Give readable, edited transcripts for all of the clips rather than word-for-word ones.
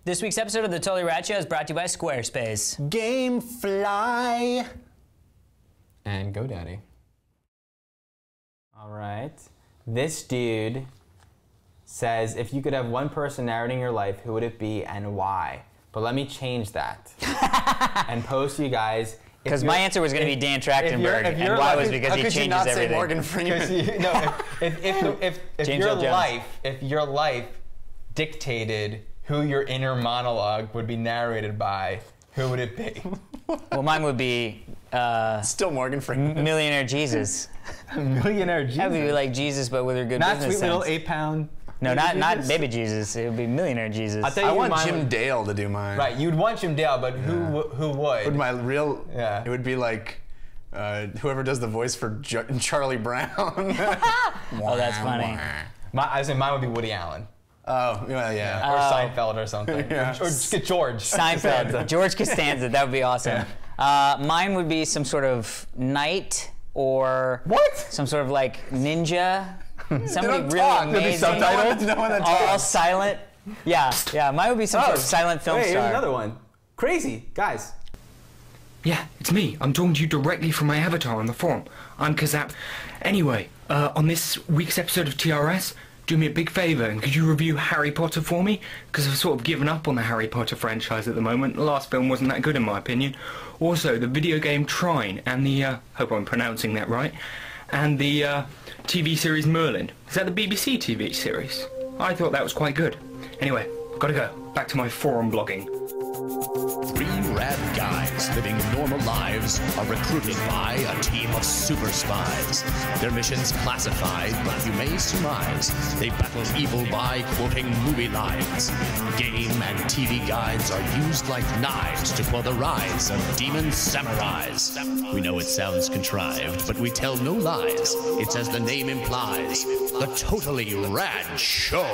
This week's episode of the Totally Rad Show is brought to you by Squarespace. Gamefly. And GoDaddy. All right. This dude says, if you could have one person narrating your life, who would it be and why? But let me change that and pose to you guys. Because my answer was going to be Dan Trachtenberg, and why was because he changes everything. Morgan Freeman? If your life dictated who your inner monologue would be narrated by, who would it be? Well, mine would be Still Morgan Freeman. Millionaire Jesus. Millionaire Jesus. That would be like Jesus, but with a good not business sweet little sense. 8-pound. No, not Jesus? baby Jesus. It would be Millionaire Jesus. I want Jim Dale to do mine. Right, you'd want Jim Dale, but who would? Would my real? Yeah. It would be like whoever does the voice for Charlie Brown. Oh, that's funny. I say mine would be Woody Allen. Oh, well, yeah. Or Seinfeld or something. Yeah. Or just get George. Seinfeld. George Costanza. That would be awesome. Mine would be some sort of knight or some sort of like ninja. Somebody really amazing. Subtitled? No one that all talks. silent. Yeah. Mine would be some sort of silent film Wait, star. here's another one. Crazy, guys. Yeah, it's me. I'm talking to you directly from my avatar on the forum. I'm Kazap. Anyway, on this week's episode of TRS, do me a big favour and could you review Harry Potter for me? Because I've sort of given up on the Harry Potter franchise at the moment. The last film wasn't that good in my opinion. Also, the video game Trine and the, hope I'm pronouncing that right, and the TV series Merlin. Is that the BBC TV series? I thought that was quite good. Anyway, gotta go. Back to my forum blogging. Three rad guys living normal lives are recruited by a team of super spies. Their missions classified, but you may surmise they battle evil by quoting movie lines. Game and TV guides are used like knives to quell the rise of demon samurais. We know it sounds contrived, but we tell no lies. It's as the name implies, the Totally Rad Show.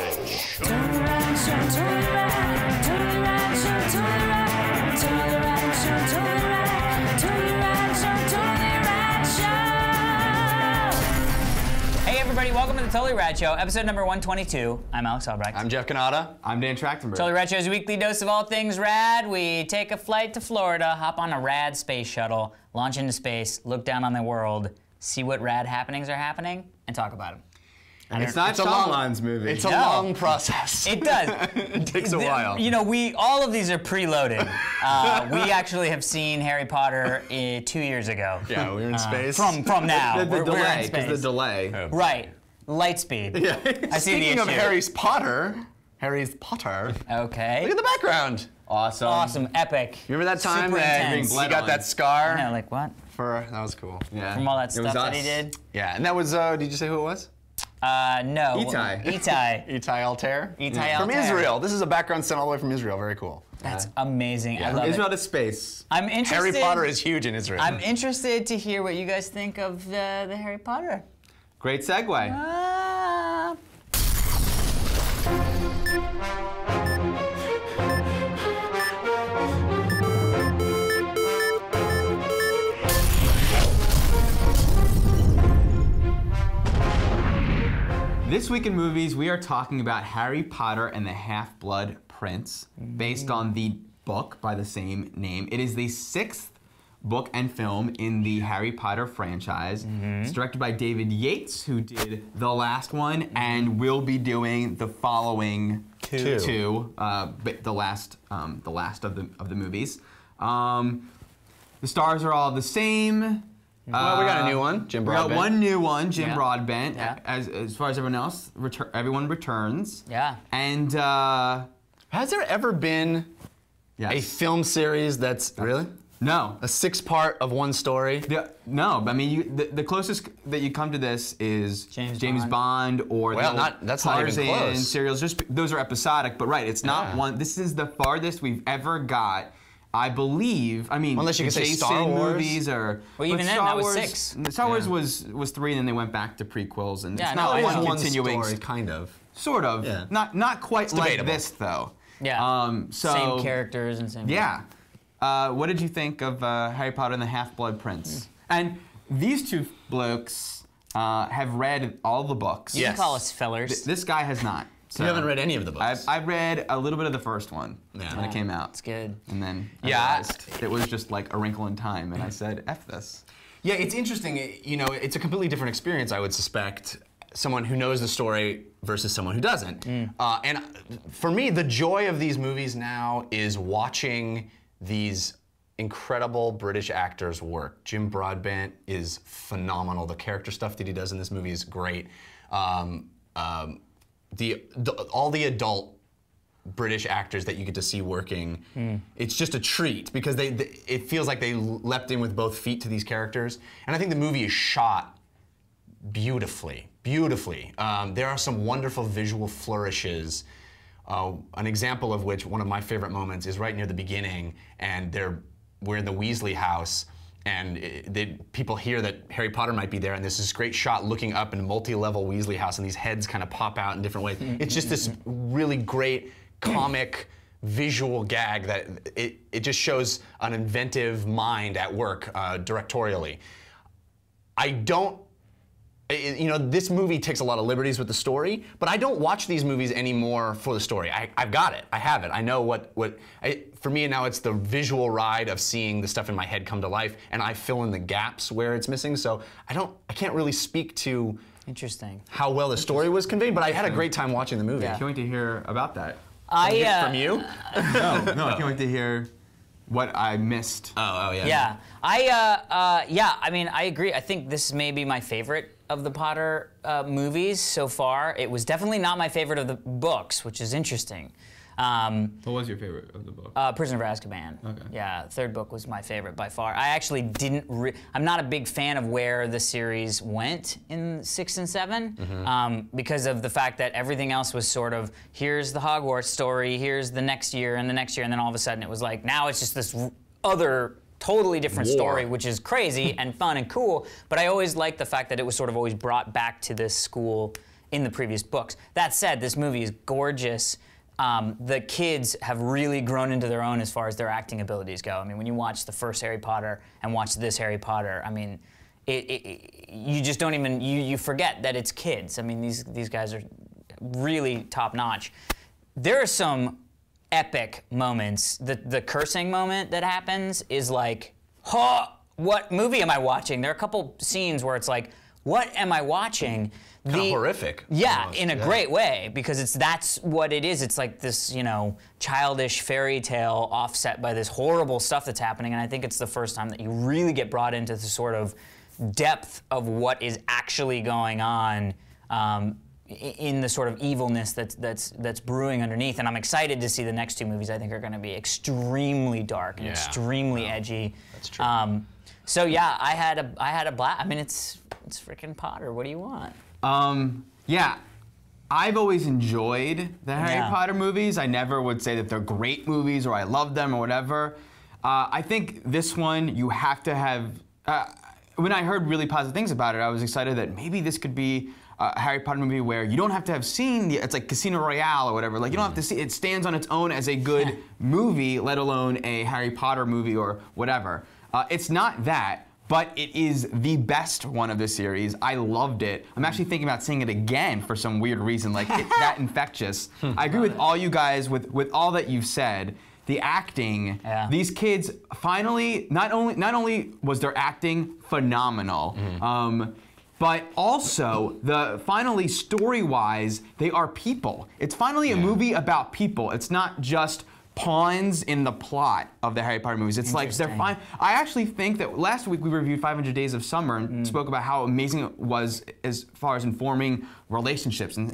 Hey everybody, welcome to the Totally Rad Show, episode number 122. I'm Alex Albrecht. I'm Jeff Canada. I'm Dan Trachtenberg. Totally Rad Show's weekly dose of all things rad. We take a flight to Florida, hop on a rad space shuttle, launch into space, look down on the world, see what rad happenings are happening, and talk about them. And it's not Shyamalan's movie. It's a long process. It does. It takes a while. You know, all of these are preloaded. We actually have seen Harry Potter 2 years ago. Yeah, we were in space. From now. the we're in delay, space. because the delay. Right. Light speed. Yeah. I see the Speaking of issue. Harry's Potter. Okay. Look at the background. Awesome. Awesome. Epic. Remember that time Super that intense. he got that scar? Yeah, like what? That was cool. Yeah. From all that It was stuff that us. he did? Yeah, and that was, did you say who it was? No. Itai. Itai. Itai Altair? Itai From Altair. Israel. This is a background sent all the way from Israel. Very cool. That's amazing. I From love Israel it. to space. I'm interested. Harry Potter is huge in Israel. I'm interested to hear what you guys think of the Harry Potter. Great segue. Ah. This week in movies, we are talking about Harry Potter and the Half-Blood Prince, based on the book by the same name. It is the 6th book and film in the Harry Potter franchise. It's directed by David Yates, who did the last one and will be doing the following two, the last of the movies. The stars are all the same. Well, we got a new one, Jim Broadbent. We got one new one, Jim Yeah. Broadbent. Yeah. As far as everyone else, everyone returns. Yeah. And Has there ever been yes. a film series that's really No. a 6-part of one story? No, I mean the closest that you come to this is James Bond or Well, the that's not even Tarzan close. serials. Just those are episodic, but right, it's not Yeah. one. This is the farthest we've ever got. I believe. I mean, Unless you the could say Jason Star Wars. movies or. Well, even but then, Star that was Wars, 6. Star Wars was 3, and then they went back to prequels, and Yeah, it's no, not I know. one continuing. story, kind of. Sort of. Yeah. Not quite like debatable. this though. Yeah. So Same characters and same. Yeah. What did you think of Harry Potter and the Half-Blood Prince? And these two blokes have read all the books. You can call us fellers. This guy has not. So you haven't read any of the books. I've read a little bit of the first one when it came out. It's good. And then I realized it was just like A Wrinkle in Time, and I said, F this. Yeah, it's interesting. You know, it's a completely different experience, I would suspect, someone who knows the story versus someone who doesn't. And for me, the joy of these movies now is watching these incredible British actors work. Jim Broadbent is phenomenal. The character stuff that he does in this movie is great. All the adult British actors that you get to see working, it's just a treat because it feels like they leapt in with both feet to these characters. And I think the movie is shot beautifully, beautifully. There are some wonderful visual flourishes. An example of which, one of my favorite moments, is right near the beginning, and we're in the Weasley house, and people hear that Harry Potter might be there, and there's this great shot looking up in a multi-level Weasley house, and these heads kind of pop out in different ways. It's just this really great comic visual gag that it just shows an inventive mind at work directorially. You know, this movie takes a lot of liberties with the story, but I don't watch these movies anymore for the story. I've got it. I have it. I know for me now it's the visual ride of seeing the stuff in my head come to life, and I fill in the gaps where it's missing. So I can't really speak to how well the story was conveyed, but I had a great time watching the movie. I can't wait to hear about that. From you? No, I can't wait to hear what I missed. Oh yeah. Yeah. I mean, I agree. I think this may be my favorite of the Potter movies so far. It was definitely not my favorite of the books, which is interesting. What was your favorite of the book? Prisoner of Azkaban. Okay. Yeah, third book was my favorite by far. I actually I'm not a big fan of where the series went in 6 and 7 because of the fact that everything else was sort of, here's the Hogwarts story, here's the next year, and the next year, and then all of a sudden it was like, now it's just this other totally different story, which is crazy and fun and cool, but I always liked the fact that it was sort of always brought back to this school in the previous books. That said, this movie is gorgeous. The kids have really grown into their own as far as their acting abilities go. I mean, when you watch the first Harry Potter and watch this Harry Potter, I mean, you just don't even, you forget that it's kids. I mean, these guys are really top notch. There are some epic moments. The cursing moment that happens is like, huh, what movie am I watching? There are a couple scenes where it's like, what am I watching? Kind of horrific. Yeah, almost. in a great way, because that's what it is. It's like this, you know, childish fairy tale offset by this horrible stuff that's happening, and I think it's the first time that you really get brought into the sort of depth of what is actually going on in the sort of evilness that's brewing underneath. And I'm excited to see the next two movies. I think are going to be extremely dark and extremely edgy. That's true. So yeah, I had a blast. I mean, it's freaking Potter. What do you want? Yeah, I've always enjoyed the Harry Potter movies. I never would say that they're great movies or I love them or whatever. I think this one you have to have. When I heard really positive things about it, I was excited that maybe this could be a Harry Potter movie where you don't have to have seen it's like Casino Royale or whatever. Like you don't have to see it stands on its own as a good movie, let alone a Harry Potter movie or whatever. It's not that. But it is the best one of the series. I loved it. I'm actually thinking about seeing it again for some weird reason. Like, it's that infectious. I agree with all you guys, with all that you've said. The acting, these kids finally, not only was their acting phenomenal, but also, finally, story-wise, they are people. It's finally a movie about people. It's not just pawns in the plot of the Harry Potter movies. It's like they're fine. I actually think that last week we reviewed 500 Days of Summer and spoke about how amazing it was as far as informing relationships. And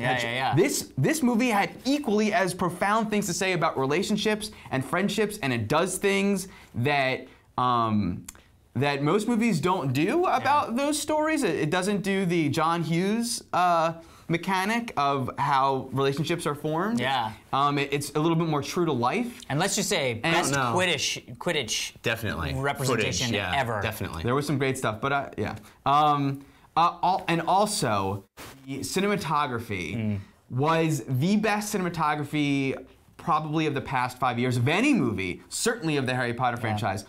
this movie had equally as profound things to say about relationships and friendships, and it does things that that most movies don't do about those stories. It doesn't do the John Hughes mechanic of how relationships are formed. Yeah. It's a little bit more true to life. And let's just say, best Quidditch definitely representation ever. Definitely. There was some great stuff, but and also, the cinematography was the best cinematography probably of the past 5 years of any movie, certainly of the Harry Potter franchise.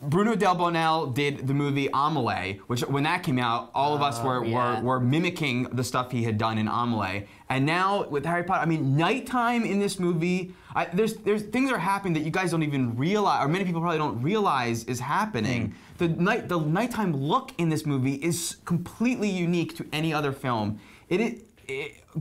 Bruno Del Bonell did the movie Amelie, which when that came out, all of us were mimicking the stuff he had done in Amelie. And now with Harry Potter, I mean, nighttime in this movie, there's things are happening that you guys don't even realize, or many people probably don't realize is happening. The nighttime look in this movie is completely unique to any other film.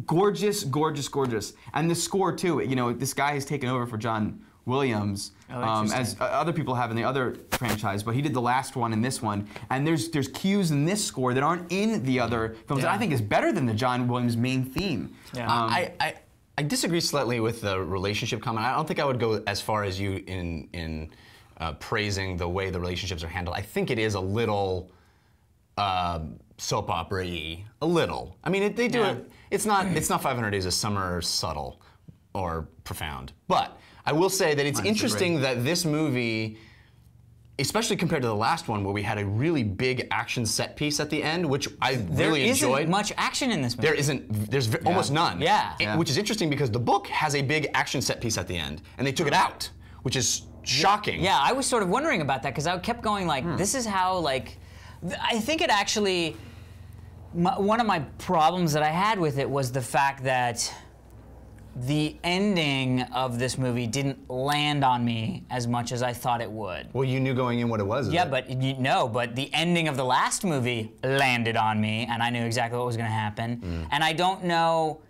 Gorgeous, gorgeous, gorgeous. And the score too, you know, this guy has taken over for John Williams, as other people have in the other franchise, but he did the last one and this one. And there's cues in this score that aren't in the other films that I think is better than the John Williams main theme. Yeah. I disagree slightly with the relationship comment. I don't think I would go as far as you in praising the way the relationships are handled. I think it is a little soap opera-y, a little. I mean, they do it. It's not 500 Days of Summer subtle or profound, but I will say that it's interesting that this movie, especially compared to the last one, where we had a really big action set piece at the end, which I really enjoyed. There isn't much action in this movie. There isn't. There's almost none. Yeah. Which is interesting because the book has a big action set piece at the end, and they took it out, which is shocking. Yeah, I was sort of wondering about that because I kept going like, this is how like, I think it actually. One of my problems that I had with it was the fact that the ending of this movie didn't land on me as much as I thought it would. Well, you knew going in what it was. But the ending of the last movie landed on me, and I knew exactly what was going to happen. And I don't know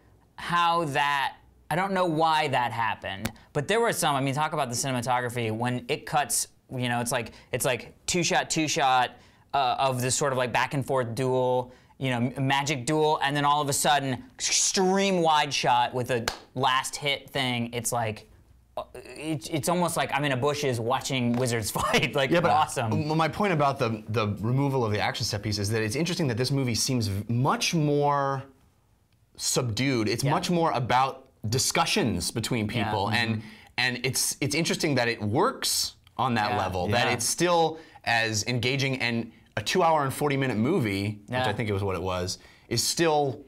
I don't know why that happened. But there were some. I mean, talk about the cinematography when it cuts. You know, it's like two shot of this sort of like back and forth duel. You know, magic duel, and then all of a sudden, extreme wide shot with a last hit thing. It's like, it's almost like I'm in a bushes watching wizards fight. Like, awesome. My point about the removal of the action set piece is that it's interesting that this movie seems much more subdued. It's much more about discussions between people, and it's interesting that it works on that level. That it's still as engaging and. A 2-hour and 40-minute movie, which I think it was what it was, is still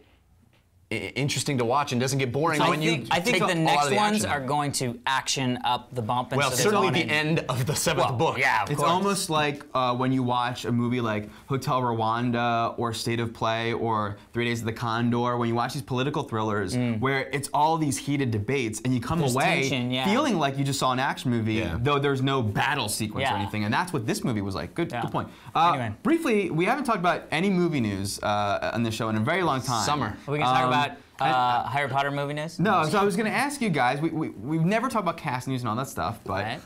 interesting to watch and doesn't get boring when you I think the next ones are going to action up the bump. And well, certainly the end of the seventh book. Yeah, of course. It's almost like when you watch a movie like Hotel Rwanda or State of Play or 3 Days of the Condor, when you watch these political thrillers where it's all these heated debates and you come away feeling like you just saw an action movie, though there's no battle sequence or anything. And that's what this movie was like. Good point. Anyway. Briefly, we haven't talked about any movie news on this show in a very long time. Summer. Are we going to talk about Harry Potter movie news? No, so I was going to ask you guys, we've never talked about cast news and all that stuff, but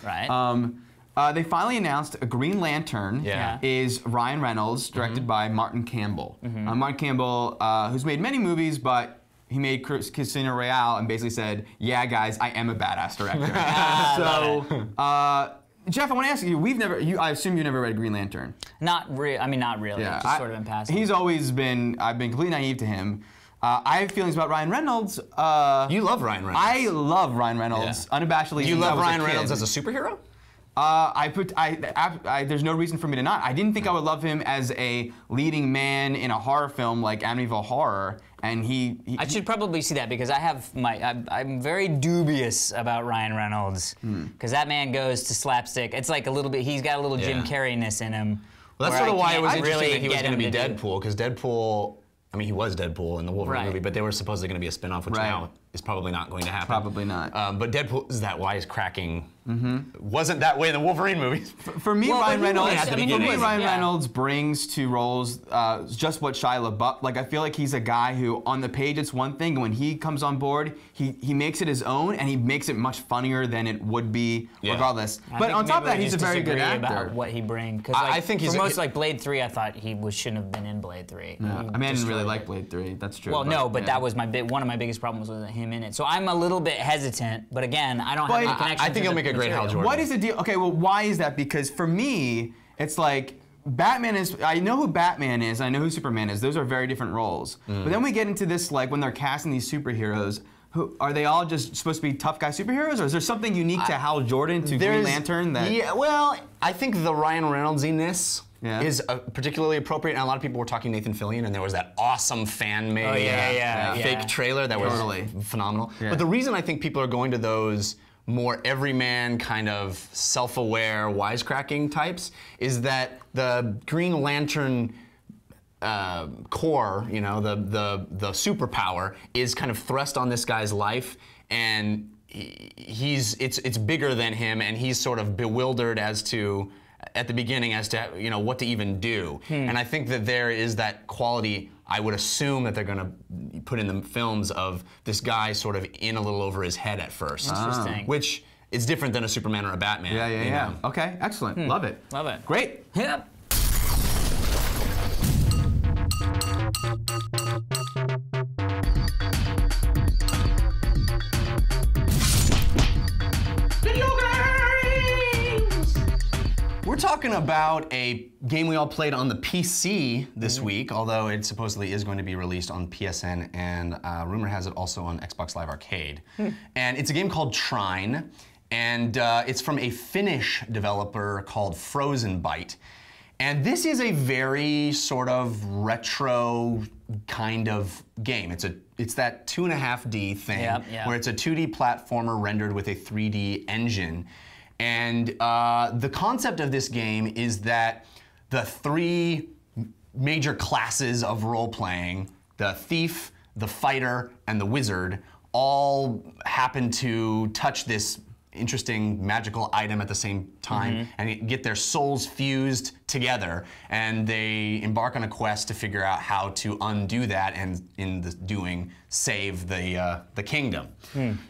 they finally announced a Green Lantern is Ryan Reynolds, directed by Martin Campbell. Martin Campbell, who's made many movies, but he made Casino Royale and basically said, yeah, guys, I am a badass director. Jeff, I want to ask you, I assume you never read Green Lantern. Not really. Yeah, just sort of in passing. He's always been, I've been completely naive to him. I have feelings about Ryan Reynolds. You love Ryan Reynolds. I love Ryan Reynolds, unabashedly. Do you love Ryan Reynolds as a superhero? There's no reason for me to not. I didn't think I would love him as a leading man in a horror film like Amityville Horror, and I should probably see that because I'm very dubious about Ryan Reynolds because that man goes to slapstick. It's like a little bit. He's got a little Jim Carrey-ness in him. Well, that's sort of why it was interesting really that he was going to be Deadpool, because Deadpool. I mean, he was Deadpool in the Wolverine movie, but they were supposedly going to be a spin-off, which now is probably not going to happen. Probably not. But Deadpool is that wisecracking. Wasn't that way in the Wolverine movies. For me, Ryan Reynolds brings to roles just what Shia LaBeouf. Like, I feel like he's a guy who, on the page, it's one thing. When he comes on board, he makes it his own, and he makes it much funnier than it would be, regardless. But on top of that, he's a very good actor. About what he brings, because I think he's for most like Blade 3, I thought he shouldn't have been in Blade 3. I didn't really like Blade 3. That's true. Well, but that was one of my biggest problems with him in it. So I'm a little bit hesitant, but again, I don't have any connection. I think he'll make a great Hal Jordan. What is the deal? Okay, well, why is that? Because for me, it's like Batman is. I know who Batman is. I know who Superman is. Those are very different roles. But then we get into this, like when they're casting these superheroes. Are they all just supposed to be tough guy superheroes, or is there something unique to Hal Jordan, to Green Lantern? That well, I think the Ryan Reynolds-iness is particularly appropriate, and a lot of people were talking Nathan Fillion, and there was that awesome fan-made fake trailer that was phenomenal. But the reason I think people are going to those more everyman kind of self-aware wisecracking types is that the Green Lantern core, you know, the superpower is kind of thrust on this guy's life, and it's bigger than him, and he's sort of bewildered as to at the beginning as to, you know, what to even do. And I think that there is that quality I would assume that they're going to put in the films of this guy sort of in a little over his head at first. Interesting. Which is different than a Superman or a Batman. Yeah. Okay, excellent. Love it. Love it. Great. Yep. We're talking about a game we all played on the PC this week, although it supposedly is going to be released on PSN, and rumor has it also on Xbox Live Arcade. And it's a game called Trine, and it's from a Finnish developer called Frozen Byte. And this is a very sort of retro kind of game. It's that 2.5D thing where it's a 2D platformer rendered with a 3D engine. And the concept of this game is that the three major classes of role-playing, the thief, the fighter, and the wizard, all happen to touch this interesting magical item at the same time and get their souls fused together, and they embark on a quest to figure out how to undo that and in the doing save the kingdom.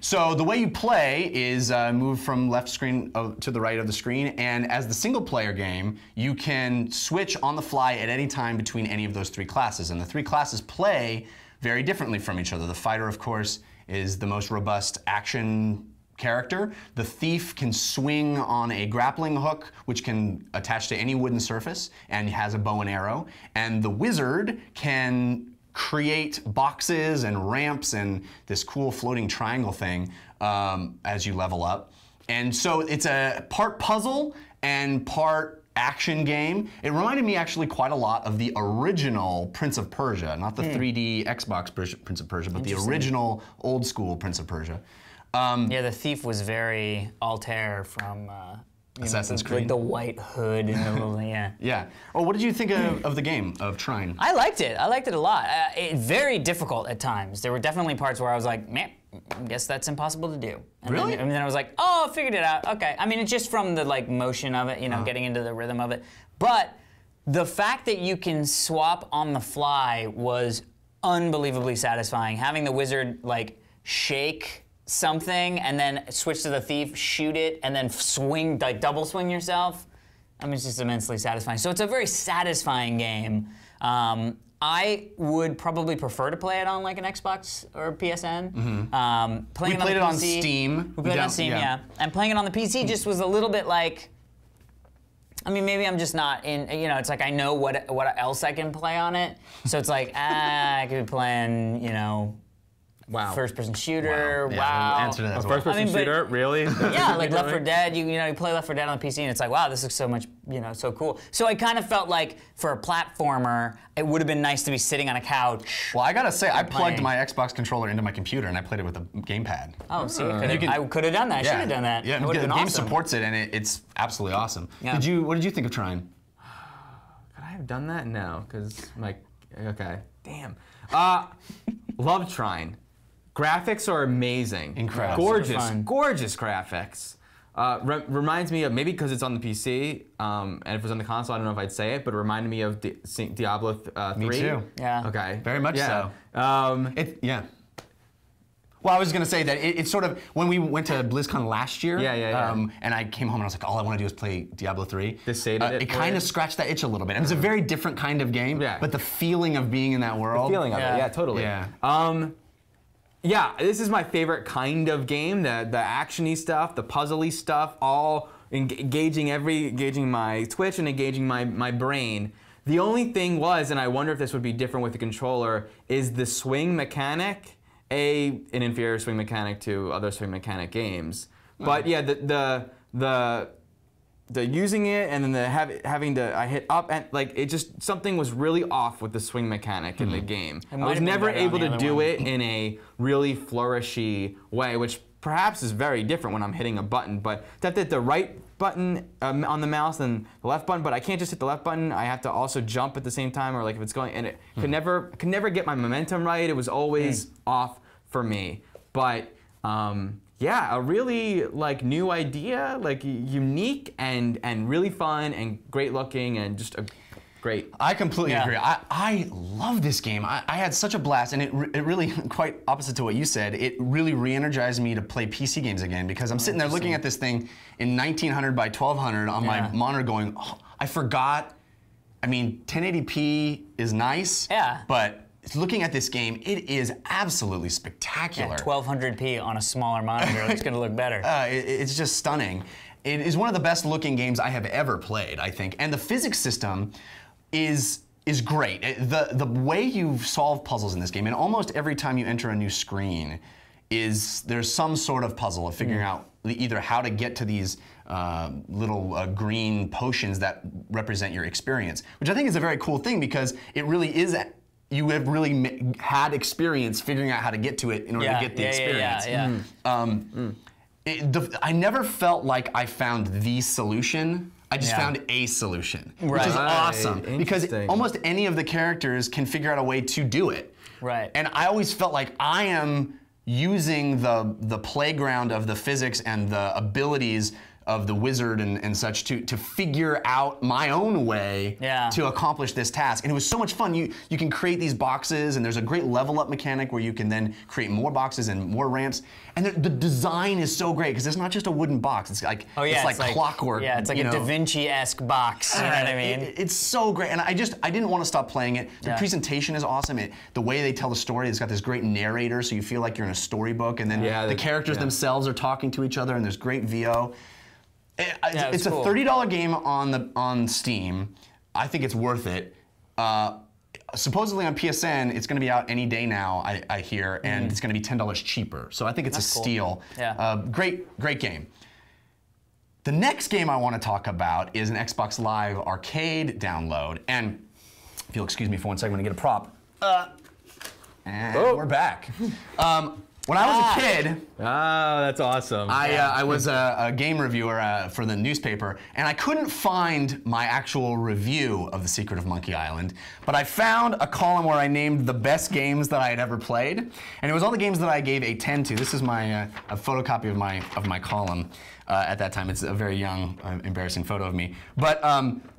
So the way you play is move from left screen to the right of the screen, and as the single player game you can switch on the fly at any time between any of those three classes, and the three classes play very differently from each other. The fighter, of course, is the most robust action character. The thief can swing on a grappling hook, which can attach to any wooden surface, and has a bow and arrow. And the wizard can create boxes and ramps and this cool floating triangle thing as you level up. And so it's a part puzzle and part action game. It reminded me actually quite a lot of the original Prince of Persia, not the 3D Xbox Prince of Persia, but the original old school Prince of Persia. Yeah, the thief was very Altair from Assassin's Creed. Like the white hood and the little, Yeah. Oh, what did you think of the game, of Trine? I liked it. I liked it a lot. Very difficult at times. There were definitely parts where I was like, man, I guess that's impossible to do. And really? And then I was like, oh, I figured it out. Okay. I mean, it's just from the like motion of it, you know, getting into the rhythm of it. But the fact that you can swap on the fly was unbelievably satisfying. Having the wizard like shake something and then switch to the thief, shoot it, and then swing, like double swing yourself. I mean, it's just immensely satisfying. So it's a very satisfying game. I would probably prefer to play it on like an Xbox or PSN. We played it on Steam. We played it on Steam, yeah. And playing it on the PC just was a little bit like, I mean, maybe I'm just not in, you know, it's like I know what else I can play on it. So it's like, I could be playing, you know, first-person shooter. Wow. Answer to that as well. First-person shooter, really? Yeah, like Left 4 Dead. You know, you play Left 4 Dead on the PC, and it's like, wow, this looks so much, you know, so cool. So I kind of felt like for a platformer, it would have been nice to be sitting on a couch. Well, I gotta say, I plugged my Xbox controller into my computer, and I played it with a gamepad. Oh, see, I could have done that. I should have done that. Yeah, the game supports it, and it's absolutely awesome. Yeah. What did you think of Trine? Could I have done that? No, because okay, damn. Love Trine. Graphics are amazing. Incredible. Gorgeous graphics. Reminds me of, maybe because it's on the PC, and if it was on the console, I don't know if I'd say it, but it reminded me of Diablo 3. Me too. Yeah. Okay. Very much so. Yeah. Well, I was going to say that it's sort of, when we went to BlizzCon last year, and I came home and I was like, all I want to do is play Diablo 3. It kind of scratched that itch a little bit. And it's a very different kind of game, but the feeling of being in that world. The feeling of it, yeah, totally. Yeah. Yeah, this is my favorite kind of game. The action-y stuff, the puzzle-y stuff, all engaging my Twitch and engaging my brain. The only thing was, and I wonder if this would be different with the controller, is the swing mechanic, an inferior swing mechanic to other swing mechanic games. But yeah, the using it and then having to I hit up and like it just something was really off with the swing mechanic in the game. I was never able to do it in a really flourishy way, which perhaps is very different when I'm hitting a button, but that the right button on the mouse and the left button, but I can't just hit the left button. I have to also jump at the same time, or like if it's going, and it could never get my momentum right. It was always off for me. But yeah, a really like new idea, like unique and really fun and great looking and just a great. I completely agree. I love this game. I had such a blast, and it really, quite opposite to what you said, it really re-energized me to play PC games again, because I'm sitting there looking at this thing in 1900 by 1200 on my monitor going, oh, I forgot. I mean, 1080p is nice, but looking at this game, it is absolutely spectacular. 1200p on a smaller monitor, it's going to look better. It's just stunning. It is one of the best looking games I have ever played, I think. And the physics system is great. The way you solve puzzles in this game, and almost every time you enter a new screen, there's some sort of puzzle of figuring out either how to get to these little green potions that represent your experience, which I think is a very cool thing, because it really is. You have really had experience figuring out how to get to it in order to get the experience. I never felt like I found the solution. I just found a solution, which is awesome, because almost any of the characters can figure out a way to do it. Right. And I always felt like I am using the playground of the physics and the abilities of the wizard and such to figure out my own way to accomplish this task. And it was so much fun. You can create these boxes, and there's a great level up mechanic where you can then create more boxes and more ramps. And the design is so great, because it's not just a wooden box. It's like it's like clockwork. Yeah, it's like a Da Vinci-esque box. You know what I mean? It's so great, and I didn't want to stop playing it. The presentation is awesome. The way they tell the story, it's got this great narrator, so you feel like you're in a storybook, and then the characters themselves are talking to each other, and there's great VO. It's cool. A $30 game on Steam. I think it's worth it. Supposedly on PSN, it's going to be out any day now, I hear, and it's going to be $10 cheaper. So I think it's a steal. Yeah. Great game. The next game I want to talk about is an Xbox Live Arcade download. And if you'll excuse me for one second, I'm going to get a prop. And we're back. When I was a kid, that's awesome. I was a game reviewer for the newspaper, and I couldn't find my actual review of The Secret of Monkey Island, but I found a column where I named the best games that I had ever played, and it was all the games that I gave a 10 to. This is my a photocopy of my column. At that time, it's a very young, embarrassing photo of me. But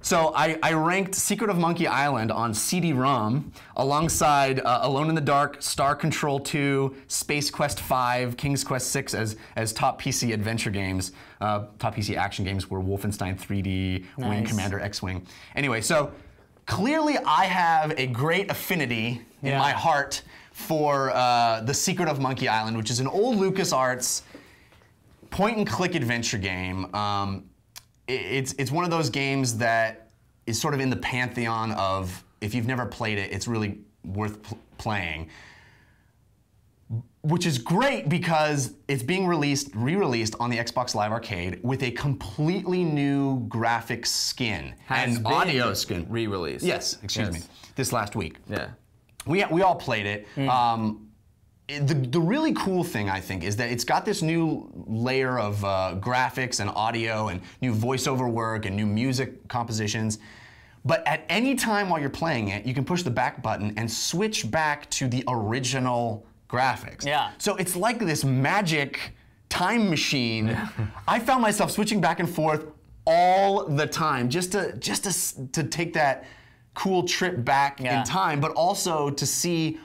so I ranked Secret of Monkey Island on CD-ROM alongside Alone in the Dark, Star Control 2, Space Quest 5, King's Quest 6 as top PC adventure games. Top PC action games were Wolfenstein 3D, Wing Commander X-Wing. Anyway, so clearly I have a great affinity in my heart for The Secret of Monkey Island, which is an old LucasArts point-and-click adventure game. It's one of those games that is sort of in the pantheon of, if you've never played it, it's really worth playing. Which is great because it's being re-released on the Xbox Live Arcade with a completely new graphics skin and audio skin. Re-released. Yes, excuse me. This last week. Yeah. We all played it. The really cool thing, I think, is that it's got this new layer of graphics and audio and new voiceover work and new music compositions. But at any time while you're playing it, you can push the back button and switch back to the original graphics. Yeah. So it's like this magic time machine. I found myself switching back and forth all the time just to take that cool trip back in time, but also to see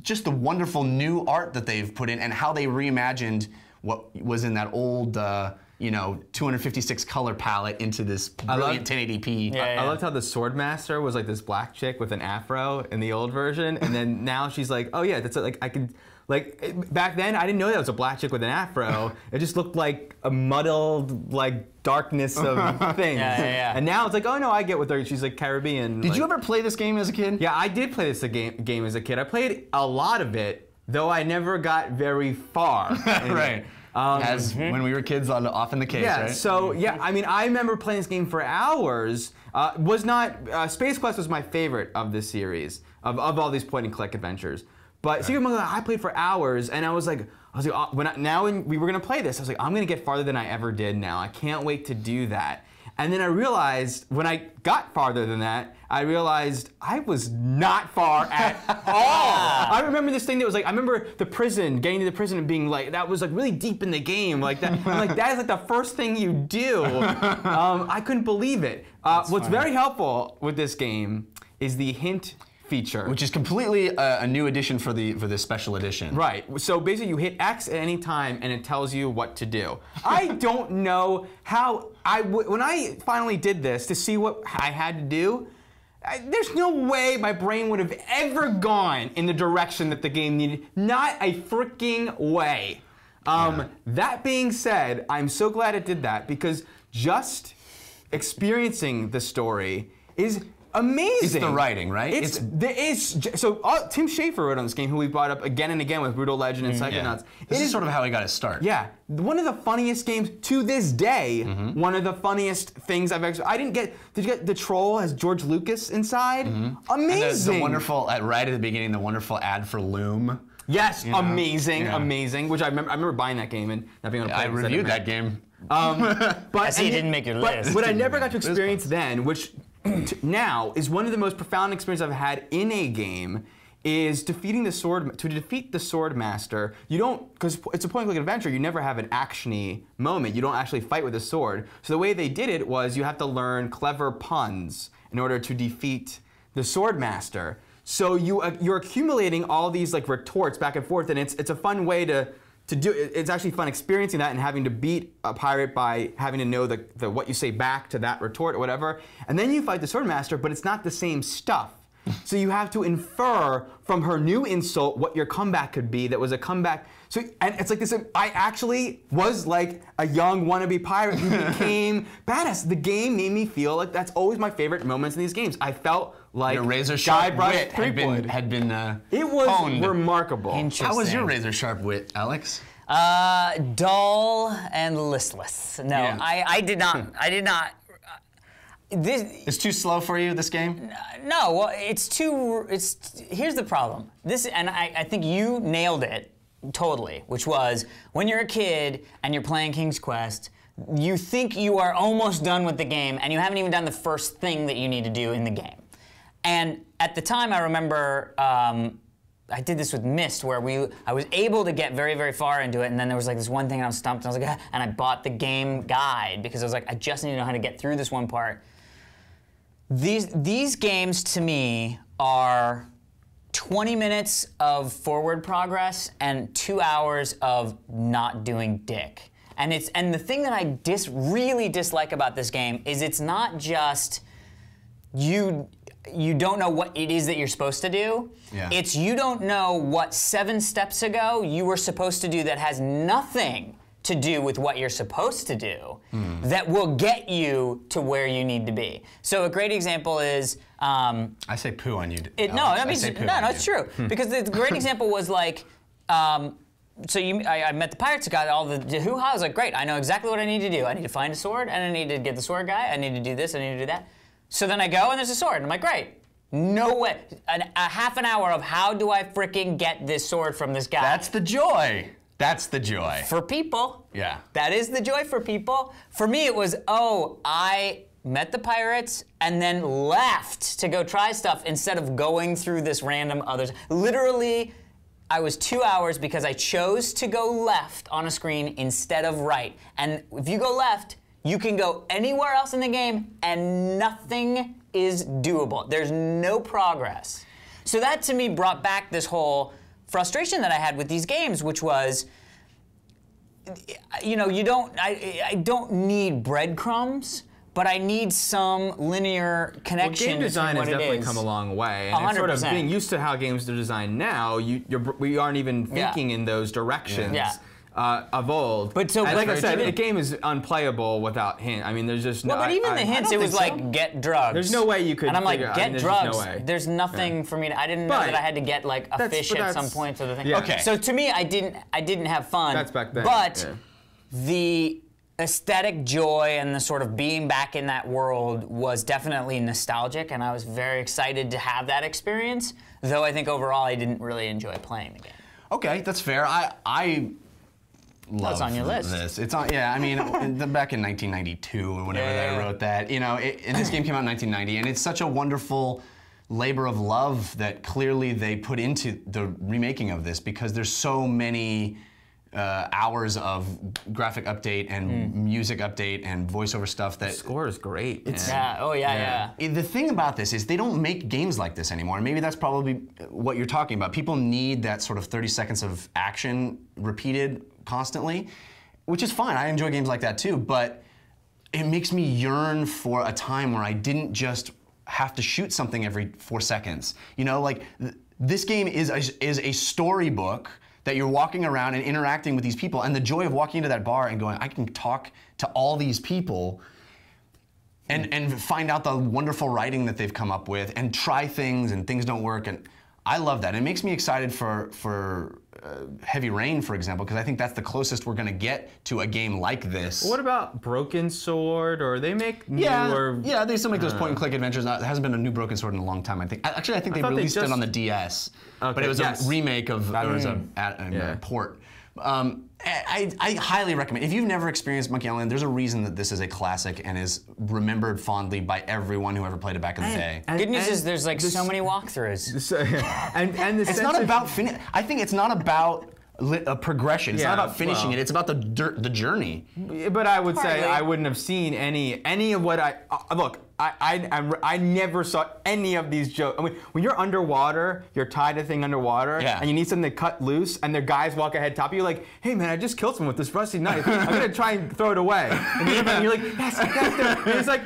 just the wonderful new art that they've put in and how they reimagined what was in that old, 256 color palette into this brilliant 1080p. I loved how the Swordmaster was like this black chick with an afro in the old version, and then now she's like, oh yeah, that's like I can. Like, back then, I didn't know that was a black chick with an afro. It just looked like a muddled, like, darkness of things. And now it's like, oh no, I get what she's like Caribbean. Did you ever play this game as a kid? Yeah, I did play this game as a kid. I played a lot of it, though I never got very far. Right. As when we were kids off in the cave, right? So, I mean, I remember playing this game for hours. Space Quest was my favorite of this series, of all these point-and-click adventures. But Secret Monkey Island, I played for hours, and I was like, when we were gonna play this, I was like, I'm gonna get farther than I ever did now. I can't wait to do that. And then I realized, when I got farther than that, I realized I was not far at all. I remember this thing that was like, I remember the prison, getting to the prison and being like, that was like really deep in the game. Like that, I'm like, that is like the first thing you do. I couldn't believe it. What's very helpful with this game is the hint feature, which is completely a new addition for this special edition. Right. So basically, you hit X at any time, and it tells you what to do. I don't know how when I finally did this to see what I had to do. There's no way my brain would have ever gone in the direction that the game needed. Not a freaking way. That being said, I'm so glad it did that because just experiencing the story is amazing. It's the writing, right? Tim Schafer wrote on this game, who we brought up again and again with Brutal Legend and Psychonauts. This is sort of how he got his start. Yeah, one of the funniest games to this day. One of the funniest things I've ever. I didn't get. Did you get the troll has George Lucas inside? Amazing. And the wonderful right at the beginning, the wonderful ad for Loom. Yes, amazing. Which I remember buying that game and not being able to play. I reviewed that game. But I see, it didn't make your list. What I never got to experience then, which now is one of the most profound experiences I've had in a game, is defeating the sword. To defeat the sword master, you don't, because it's a point-and-click adventure. You never have an actiony moment. You don't actually fight with a sword. So the way they did it was you have to learn clever puns in order to defeat the sword master. So you're accumulating all these like retorts back and forth, and it's a fun way to do it. It's actually fun experiencing that and having to beat a pirate by having to know the what you say back to that retort or whatever. And then you fight the sword master, but it's not the same stuff. So you have to infer from her new insult what your comeback could be. That was a comeback. So and it's like this. I actually was like a young wannabe pirate who became badass. The game made me feel like that's always my favorite moments in these games. I felt like your razor sharp wit had been it was honed. Remarkable. How was your razor sharp wit, Alex? Dull and listless. No, Yeah. I did not. I did not. It's too slow for you, this game? No, well, it's too. Here's the problem. And I think you nailed it totally, which was when you're a kid and you're playing King's Quest, you think you are almost done with the game, and you haven't even done the first thing that you need to do in the game. And at the time, I remember I did this with Myst, where I was able to get very, very far into it, and then there was like this one thing, and I was stumped, and I was like, and I bought the game guide because I was like, I just need to know how to get through this one part. These games to me are 20 minutes of forward progress and 2 hours of not doing dick. And the thing that I really dislike about this game is it's not just you don't know what it is that you're supposed to do. Yeah. It's you don't know what 7 steps ago you were supposed to do that has nothing to do with what you're supposed to do that will get you to where you need to be. So a great example is I say poo on you. No, it's true. Because the great example was like I met the pirates guy, all the hoo-ha. I was like, great, I know exactly what I need to do. I need to find a sword, and I need to get the sword guy. I need to do this, I need to do that. So then I go, and there's a sword, and I'm like, great. No way. A half an hour of how do I freaking get this sword from this guy? That's the joy. That's the joy. For people. Yeah. That is the joy for people. For me, it was, I met the pirates and then left to go try stuff instead of going through this random others. Literally, I was 2 hours because I chose to go left on a screen instead of right. And if you go left, you can go anywhere else in the game and nothing is doable. There's no progress. So that to me brought back this whole frustration that I had with these games, which was, I don't need breadcrumbs, but I need some linear connection. Well, game design has definitely come a long way, and it's sort of being used to how games are designed now. We aren't even thinking in those directions. Yeah. Of old. But like I said, the game is unplayable without hint. I mean, there's just no. Well, but even the hints, it was like get drugs. There's no way you could. And I'm like, get drugs. No way. There's nothing for me to. I didn't know that I had to get like a fish at some point to the thing. Yeah. Okay. So to me, I didn't have fun. That's back then. But aesthetic joy and the sort of being back in that world was definitely nostalgic, and I was very excited to have that experience, though I think overall I didn't really enjoy playing the game. Okay, that's fair. I love It's on your list. this. It's on, yeah, I mean, back in 1992 or whenever I wrote that, you know, and this game came out in 1990, and it's such a wonderful labor of love that clearly they put into the remaking of this, because there's so many hours of graphic update and music update and voiceover stuff that... The score is great. It's, The thing about this is they don't make games like this anymore, and maybe that's probably what you're talking about. People need that sort of 30 seconds of action repeated constantly, which is fine. I enjoy games like that too, but it makes me yearn for a time where I didn't just have to shoot something every 4 seconds. You know, like this game is a storybook that you're walking around and interacting with these people, and the joy of walking into that bar and going, I can talk to all these people and find out the wonderful writing that they've come up with and try things and things don't work. And I love that. It makes me excited for Heavy Rain, for example, because I think that's the closest we're going to get to a game like this. What about Broken Sword, or they make newer... Yeah, they still make those point-and-click adventures. There hasn't been a new Broken Sword in a long time, I think. Actually, I think they released it on the DS, but it was a remake of, it was a port. I highly recommend. If you've never experienced Monkey Island, there's a reason that this is a classic and is remembered fondly by everyone who ever played it back in the day. Good news is there's like so many walkthroughs. and it's not about I think it's not about a progression. It's not about finishing it. It's about the journey. But I would say I wouldn't have seen any of what I look. I never saw any of these jokes. I mean, when you're underwater, you're tied to a thing underwater, and you need something to cut loose, and the guys walk ahead top of you like, hey man, I just killed someone with this rusty knife. I'm gonna try and throw it away. And you're like, yes, and he's like,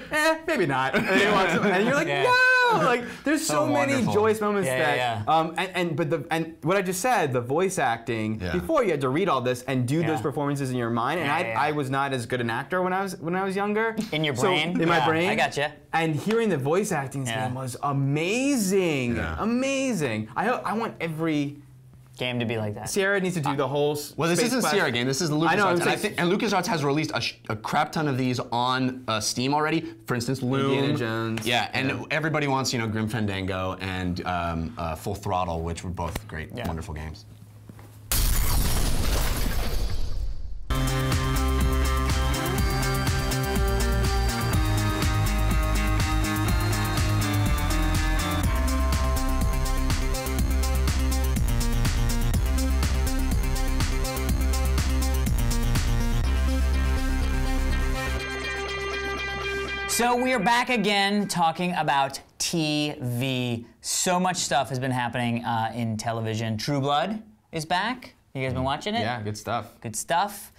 maybe not. And you're like, no. Like, there's so many joyous moments and what I just said, the voice acting. Before you had to read all this and do those performances in your mind, and I was not as good an actor when I was younger. In your brain? In my brain. I gotcha. And hearing the voice acting game was amazing. Amazing. I want every game to be like that. Sierra needs to do the whole Well, this isn't Sierra game. This is the LucasArts. And LucasArts has released a crap ton of these on Steam already. For instance, Loom. Indiana Jones. Yeah, and everybody wants, you know, Grim Fandango and Full Throttle, which were both great, wonderful games. So we are back again talking about TV. So much stuff has been happening in television. True Blood is back. You guys been watching it? Yeah, good stuff. Good stuff.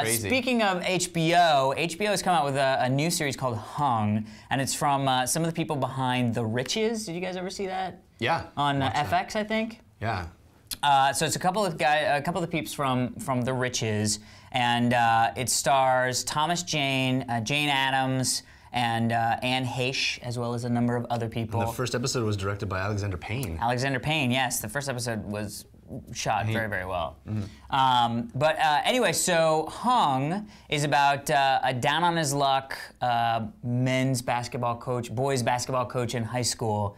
Speaking of HBO, HBO has come out with a new series called Hung, and it's from some of the people behind The Riches. Did you guys ever see that? Yeah. On FX, I think. Yeah. So it's a couple of the peeps from The Riches, and it stars Thomas Jane, Jane Addams, and Anne Heche, as well as a number of other people. And the first episode was directed by Alexander Payne. Alexander Payne, yes. The first episode was shot very, very well. Anyway, so Hung is about a down-on-his-luck men's basketball coach, boys basketball coach in high school,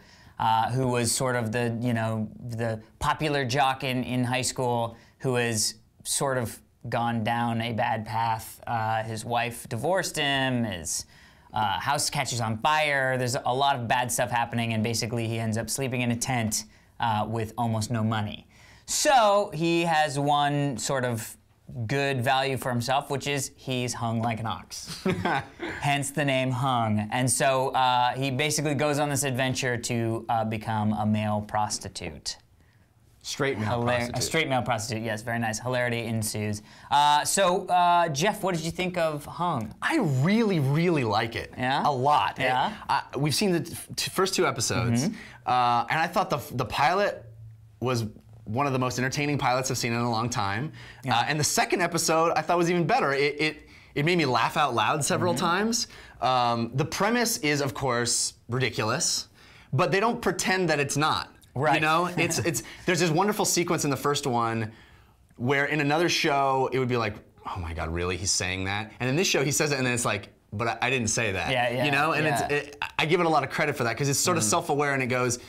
who was sort of the popular jock in high school, who has sort of gone down a bad path. His wife divorced him. His house catches on fire. There's a lot of bad stuff happening, and basically he ends up sleeping in a tent with almost no money. So he has one sort of good value for himself, which is he's hung like an ox. Hence the name Hung. And so he basically goes on this adventure to become a male prostitute. Straight male prostitute. A straight male prostitute, yes, very nice. Hilarity ensues. Jeff, what did you think of Hung? I really, really like it. Yeah? A lot. Yeah? We've seen the first 2 episodes, and I thought the pilot was one of the most entertaining pilots I've seen in a long time. And the second episode I thought was even better. It made me laugh out loud several times. The premise is, of course, ridiculous, but they don't pretend that it's not. Right. You know, there's this wonderful sequence in the first one where in another show it would be like oh my God, really? He's saying that? And in this show, he says it, and then it's like, but I didn't say that. Yeah, yeah, you know, and I give it a lot of credit for that because it's sort of self-aware, and it goes,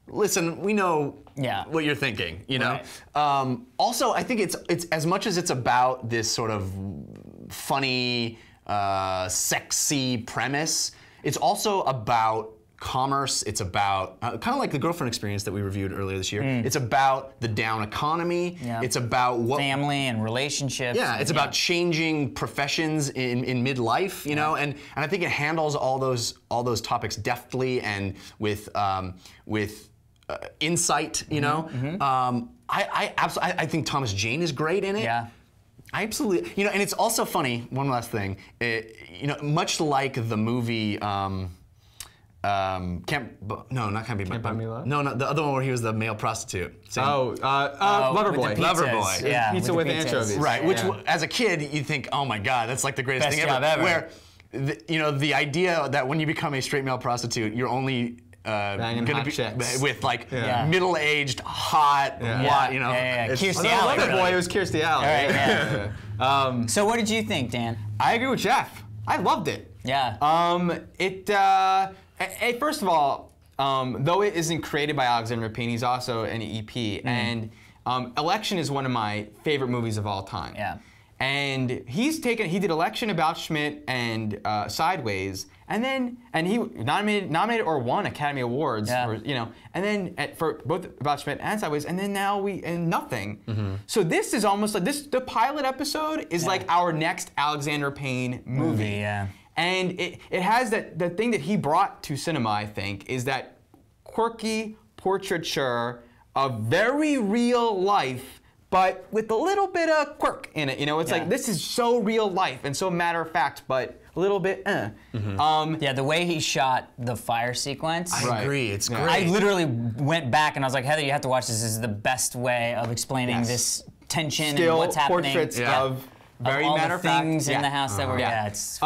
listen, we know what you're thinking, you know? Right. Also, I think it's as much as it's about this sort of funny, sexy premise, it's also about commerce. It's about kind of like the Girlfriend Experience that we reviewed earlier this year. It's about the down economy. Yeah. It's about what family and relationships. Yeah, it's about changing professions in midlife, you know, and I think it handles all those topics deftly and with insight, you know. I absolutely, I think Thomas Jane is great in it. Yeah. I absolutely, you know, and it's also funny. One last thing, you know, much like the movie. Can't Be Buy Me Love? No, the other one where he was the male prostitute. Same. Loverboy. Loverboy. Yeah, Pizza with anchovies. Right, which as a kid you think, oh my God, that's like the greatest Best thing job ever. Where, you know, the idea that when you become a straight male prostitute, you're only gonna be chicks. with like middle-aged, hot, you know. It's Kirstie Oh, Alley. Loverboy, Really. it was Kirstie Alley. All right, So what did you think, Dan? I agree with Jeff. I loved it. Yeah. First of all, though it isn't created by Alexander Payne, he's also an EP, and Election is one of my favorite movies of all time. Yeah. And he did Election, About Schmidt, and Sideways, and he nominated or won Academy Awards, for, you know, and then for both About Schmidt and Sideways, and then now nothing. So this is almost like the pilot episode is like our next Alexander Payne movie. Yeah. And it has the thing that he brought to cinema, I think, is that quirky portraiture of very real life, but with a little bit of quirk in it. You know, it's like, this is so real life and so matter of fact, but a little bit the way he shot the fire sequence. I agree, it's great. I literally went back and I was like, Heather, you have to watch this. This is the best way of explaining this tension and what's happening. Portraits of very all matter the of fact things in the house that were, it's...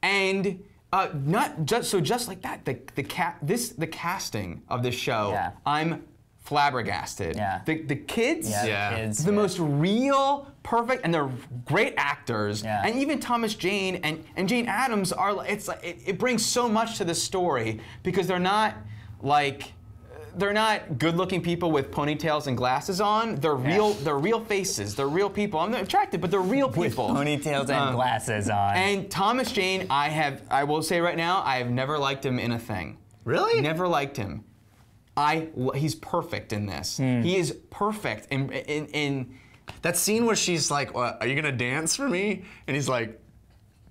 And not just like that. The casting of this show, I'm flabbergasted. Yeah. The kids, kids, the most real, perfect, and they're great actors. Yeah. And even Thomas Jane and Jane Addams are. It's like it brings so much to the story because they're not like. They're not good-looking people with ponytails and glasses on. They're real. They're real faces. They're real people. I'm not attracted, but they're real people. With ponytails and glasses on. And Thomas Jane, I will say right now, I have never liked him in a thing. Really? Never liked him. He's perfect in this. He is perfect in that scene where she's like, "Are you gonna dance for me?" And he's like,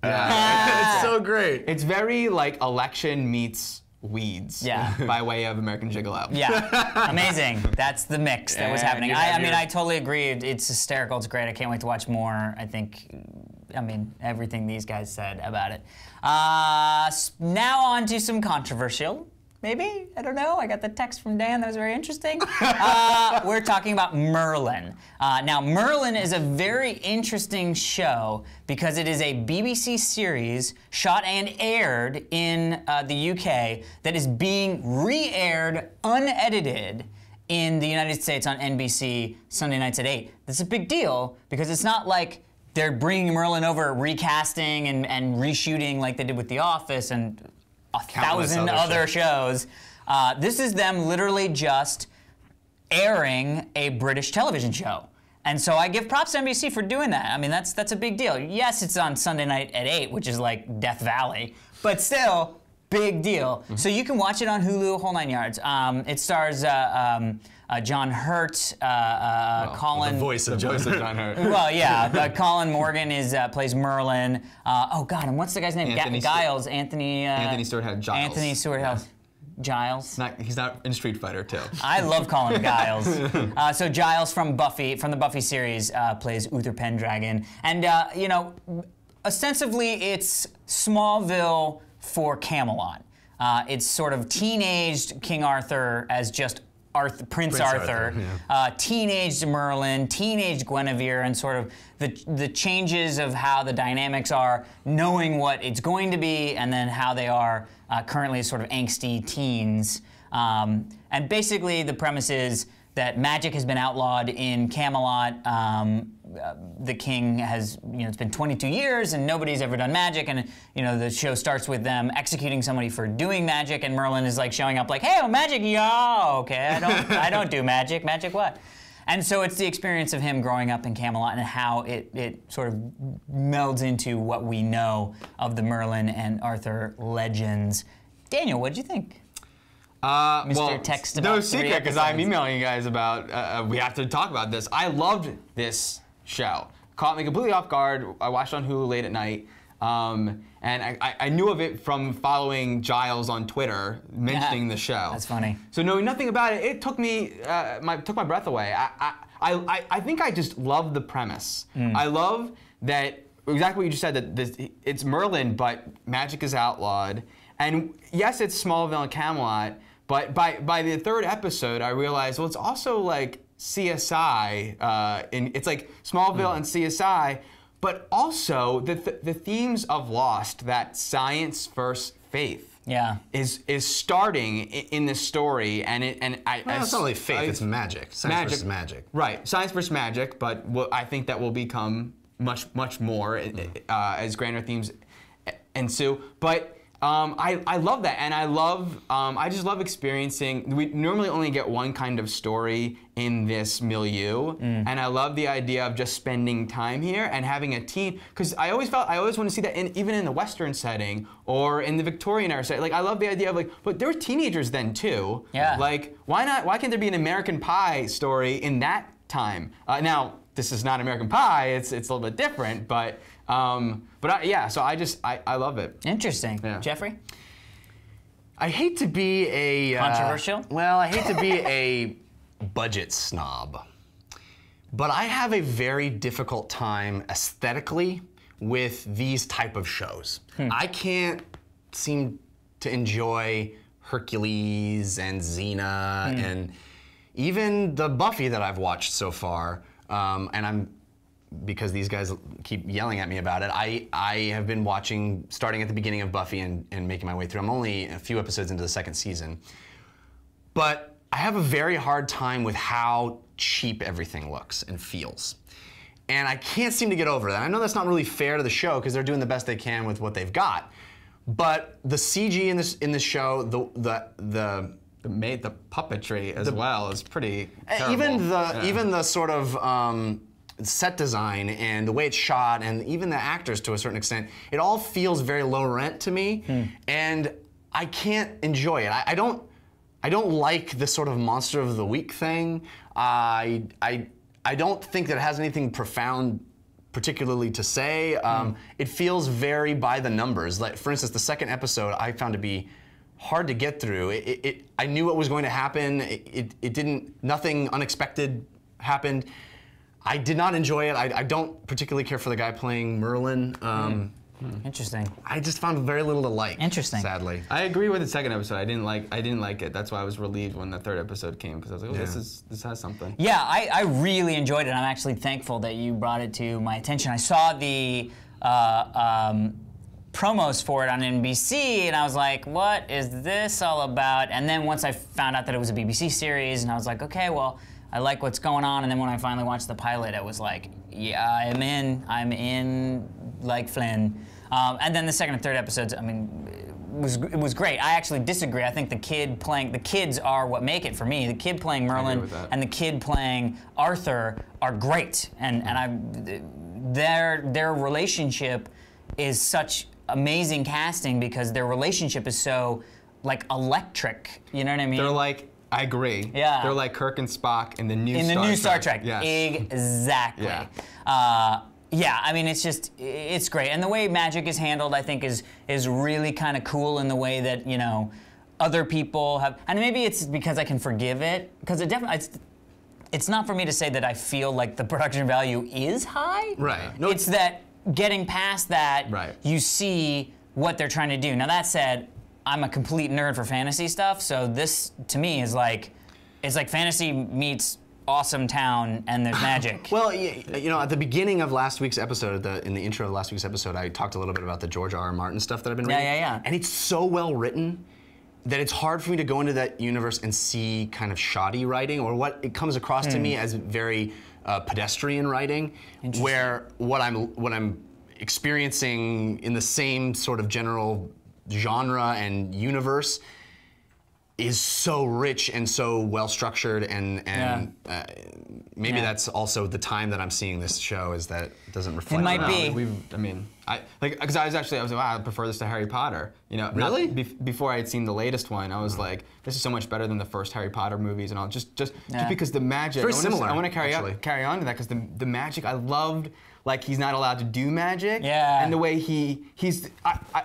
"It's so great." It's very like Election meets Weeds. By way of American Gigolo. Yeah, amazing. That's the mix that was happening. I mean, I totally agree. It's hysterical. It's great. I can't wait to watch more. I mean, everything these guys said about it. Now on to some controversial. Maybe? I don't know. I got the text from Dan. That was very interesting. We're talking about Merlin. Now, Merlin is a very interesting show because it is a BBC series shot and aired in the UK that is being re-aired unedited in the United States on NBC Sunday nights at 8. That's a big deal because it's not like they're bringing Merlin over, recasting and reshooting like they did with The Office and 1,000 other shows. This is them literally just airing a British television show. And so I give props to NBC for doing that. I mean, that's a big deal. Yes, it's on Sunday night at 8, which is like Death Valley, but still, big deal. So you can watch it on Hulu, whole 9 yards. It stars John Hurt, Colin... The voice of John Hurt. Well, yeah, Colin Morgan plays Merlin. Oh God, and what's the guy's name? Giles. Anthony Stewart had Giles. Anthony Stewart House. Giles. He's not in Street Fighter 2. I love calling him Giles. So Giles from the Buffy series, plays Uther Pendragon, and you know, ostensibly it's Smallville for Camelot. It's sort of teenaged King Arthur as just Prince Arthur, teenaged Merlin, teenaged Guinevere, and sort of the changes of how the dynamics are, knowing what it's going to be, and then how they are currently as sort of angsty teens. And basically the premise is that magic has been outlawed in Camelot. The king has, it's been 22 years and nobody's ever done magic, and the show starts with them executing somebody for doing magic, and Merlin is like showing up like, hey, oh, magic, yeah, okay, I don't do magic. Magic what? And so it's the experience of him growing up in Camelot and how it sort of melds into what we know of the Merlin and Arthur legends. Daniel, what'd you think? Well, Text no about secret, because I'm emailing you guys about, we have to talk about this. I loved this show. Caught me completely off guard. I watched it on Hulu late at night. And I knew of it from following Giles on Twitter, mentioning the show. That's funny. So knowing nothing about it, it took me, took my breath away. I think I just love the premise. I love that, exactly what you just said, that it's Merlin, but magic is outlawed. And yes, it's Smallville and Camelot, but by the third episode, I realized, well, it's also like CSI. It's like Smallville and CSI, but also the themes of Lost, that science versus faith, is starting in this story, and it's not really faith; it's magic. Science versus magic. Right, science versus magic, but I think that will become much more as grander themes ensue. But I love that, and I just love experiencing. We normally only get one kind of story in this milieu, and I love the idea of just spending time here and having a team. Because I always want to see that even in the Western setting or in the Victorian era setting. Like, I love the idea of but there were teenagers then too. Yeah. Like, why not? Why can't there be an American Pie story in that time? Now, this is not American Pie. It's a little bit different, but. Yeah, so I love it. Interesting. Yeah. Jeffrey? I hate to be a... controversial? Well, I hate to be a budget snob, but I have a very difficult time aesthetically with these type of shows. I can't seem to enjoy Hercules and Xena and even the Buffy that I've watched so far, because these guys keep yelling at me about it, I have been watching, starting at the beginning of Buffy and making my way through. I'm only a few episodes into the second season. But I have a very hard time with how cheap everything looks and feels. And I can't seem to get over that. I know that's not really fair to the show because they're doing the best they can with what they've got. But the CG in this show, the puppetry as well is pretty terrible. Even the sort of set design and the way it's shot and even the actors to a certain extent, it all feels very low rent to me, and I can't enjoy it. I don't like this sort of monster of the week thing. I don't think that it has anything profound particularly to say. It feels very by the numbers. Like, for instance, the second episode I found to be hard to get through. I knew what was going to happen. Nothing unexpected happened. I did not enjoy it. I don't particularly care for the guy playing Merlin. Interesting. I just found very little to like. Interesting. Sadly. I agree with the second episode. I didn't like it. That's why I was relieved when the third episode came, because I was like, oh, this has something. Yeah, I really enjoyed it. I'm actually thankful that you brought it to my attention. I saw the promos for it on NBC, and I was like, what is this all about? And then once I found out that it was a BBC series, and I was like, okay, well, I like what's going on. And then when I finally watched the pilot, it was like, yeah, I'm in like Flynn. And then the second and third episodes, I mean, it was great. I actually disagree. I think the kids are what make it for me. The kid playing Merlin and the kid playing Arthur are great. And their relationship is such amazing casting because their relationship is so like electric. You know what I mean? They're like, I agree. Yeah. They're like Kirk and Spock in the new Star Trek. Yes. Exactly. Yeah. Yeah, I mean, it's great. And the way magic is handled, I think, is really kind of cool in the way that, you know, other people have, and maybe it's because I can forgive it, because it's not for me to say that I feel like the production value is high. Right. No, it's that getting past that, you see what they're trying to do. Now, that said, I'm a complete nerd for fantasy stuff, so this, to me, is like, it's like fantasy meets awesome town and there's magic. Well, you know, at the beginning of last week's episode, in the intro of last week's episode, I talked a little bit about the George R.R. Martin stuff that I've been reading. Yeah. And it's so well written. that it's hard for me to go into that universe and see kind of shoddy writing, or what it comes across to me as very pedestrian writing, where what I'm experiencing in the same sort of general genre and universe is so rich and so well structured, and maybe that's also the time that I'm seeing this show, is that it doesn't reflect. It might be. Because I was like, wow, I prefer this to Harry Potter. You know, really? Before I had seen the latest one, I was like, this is so much better than the first Harry Potter movies, and all. Just because the magic. Very similar. I want to carry on to that, because the magic I loved. Like, he's not allowed to do magic. Yeah. And the way he's.